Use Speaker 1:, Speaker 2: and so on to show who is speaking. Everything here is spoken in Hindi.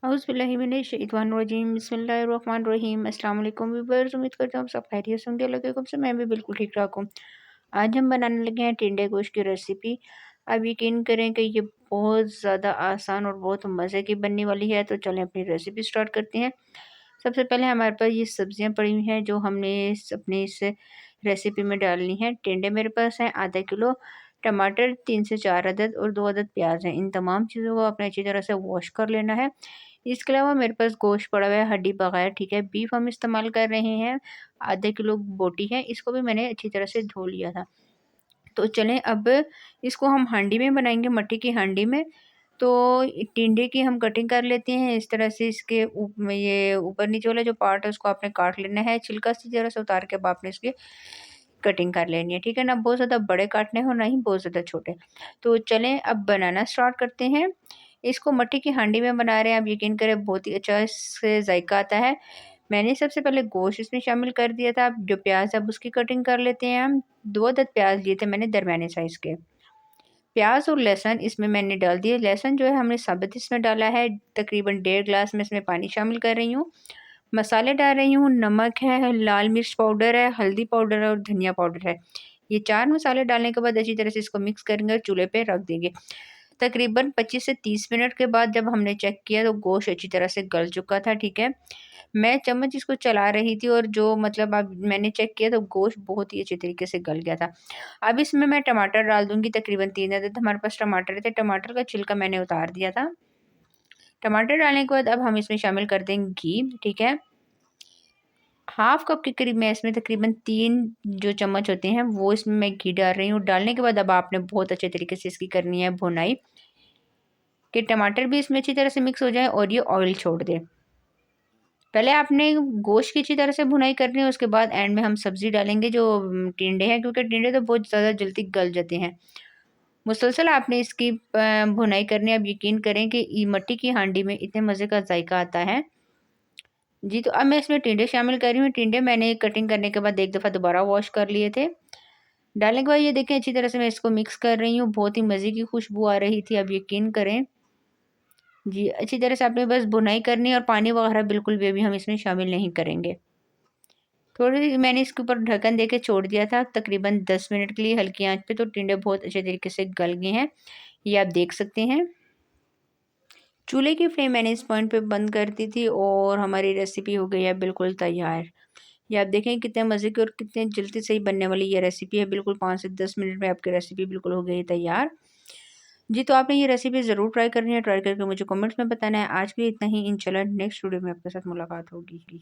Speaker 1: औज़ुबिल्लाहिमिनश्शैतानिर्रजीम बिस्मिल्लाहिर्रहमानिर्रहीम अस्सलाम वालेकुम व्यूअर्स। उम्मीद करता हूँ सब खैरियत से होंगे। अल्लाह के हुक्म से मैं भी बिल्कुल ठीक ठाक हूँ। आज हम बनाने लगे हैं टिंडे गोश्त की रेसिपी। आप यकीन करें कि ये बहुत ज़्यादा आसान और बहुत मज़े की बनने वाली है। तो चलें अपनी रेसिपी स्टार्ट करते हैं। सबसे पहले हमारे पास ये सब्जियां पड़ी हुई हैं जो हमने अपनी इस रेसिपी में डालनी है। टिंडे मेरे पास हैं आधा किलो, टमाटर 3 से 4 अदद और 2 अदद प्याज हैं। इन तमाम चीज़ों को आपने अच्छी तरह से वॉश कर लेना है। इसके अलावा मेरे पास गोश्त पड़ा हुआ है हड्डी बगैर, ठीक है। बीफ हम इस्तेमाल कर रहे हैं, आधा किलो बोटी है, इसको भी मैंने अच्छी तरह से धो लिया था। तो चलें अब इसको हम हांडी में बनाएंगे, मट्टी की हांडी में। तो टिंडे की हम कटिंग कर लेते हैं इस तरह से। इसके ये ऊपर नीचे वाला जो पार्ट है उसको आपने काट लेना है, छिलका सी तरह से उतार के अब आपने इसकी कटिंग कर लेनी है, ठीक है ना। बहुत ज़्यादा बड़े काटने हो, ना ही बहुत ज़्यादा छोटे। तो चलें अब बनाना स्टार्ट करते हैं। इसको मट्टी की हांडी में बना रहे हैं, आप यकीन करें बहुत ही अच्छा इससे जायका आता है। मैंने सबसे पहले गोश्त इसमें शामिल कर दिया था। अब जो प्याज अब उसकी कटिंग कर लेते हैं हम। 2 अदद प्याज लिए थे मैंने दरमियाने साइज़ के। प्याज और लहसुन इसमें मैंने डाल दिए। लहसुन जो है हमने साबुत इसमें डाला है। तकरीबन 1.5 गिलास में इसमें पानी शामिल कर रही हूँ। मसाले डाल रही हूँ, नमक है, लाल मिर्च पाउडर है, हल्दी पाउडर है और धनिया पाउडर है। ये 4 मसाले डालने के बाद अच्छी तरह से इसको मिक्स करेंगे और चूल्हे पे रख देंगे। तकरीबन 25 से 30 मिनट के बाद जब हमने चेक किया तो गोश्त अच्छी तरह से गल चुका था, ठीक है। मैं चम्मच इसको चला रही थी और जो मतलब अब मैंने चेक किया तो गोश्त बहुत ही अच्छे तरीके से गल गया था। अब इसमें मैं टमाटर डाल दूँगी, तकरीबन 3 अदद हमारे पास टमाटर थे। टमाटर का छिलका मैंने उतार दिया था। टमाटर डालने के बाद अब हम इसमें शामिल कर देंगे घी, ठीक है। हाफ़ कप के करीब मैं इसमें तकरीबन 3 जो चम्मच होते हैं वो इसमें मैं घी डाल रही हूँ। डालने के बाद अब आपने बहुत अच्छे तरीके से इसकी करनी है भुनाई, कि टमाटर भी इसमें अच्छी तरह से मिक्स हो जाए और ये ऑयल छोड़ दे। पहले आपने गोश्त की अच्छी तरह से भुनाई करनी है, उसके बाद एंड में हम सब्ज़ी डालेंगे जो टिंडे हैं, क्योंकि टिंडे तो बहुत ज़्यादा जल्दी गल जाते हैं। मुसलसल आपने इसकी भुनाई करनी है। अब यकीन करें कि मट्टी की हांडी में इतने मज़े का जायका आता है। जी, तो अब मैं इसमें टिंडे शामिल कर रही हूँ। टिंडे मैंने कटिंग करने के बाद एक दफ़ा दोबारा वॉश कर लिए थे। डालने के बाद ये देखें अच्छी तरह से मैं इसको मिक्स कर रही हूँ। बहुत ही मज़े की खुशबू आ रही थी, अब यकीन करें। जी, अच्छी तरह से आपने बस भुनाई करनी है और पानी वगैरह बिल्कुल भी अभी हम इसमें शामिल नहीं करेंगे। थोड़ी मैंने इसके ऊपर ढक्कन देके छोड़ दिया था तकरीबन 10 मिनट के लिए हल्की आंच पे। तो टिंडे बहुत अच्छे तरीके से गल गए हैं, ये आप देख सकते हैं। चूल्हे की फ्लेम मैंने इस पॉइंट पे बंद कर दी थी और हमारी रेसिपी हो गई है बिल्कुल तैयार। ये आप देखें कितने मज़े की और कितने जल्दी से ही बनने वाली ये रेसिपी है। बिल्कुल 5 से 10 मिनट में आपकी रेसिपी बिल्कुल हो गई तैयार। जी, तो आपने ये रेसिपी ज़रूर ट्राई करनी है। ट्राई करके मुझे कमेंट्स में बताना है। आज के लिए इतना ही, इंशाल्लाह नेक्स्ट वीडियो में आपके साथ मुलाकात होगी।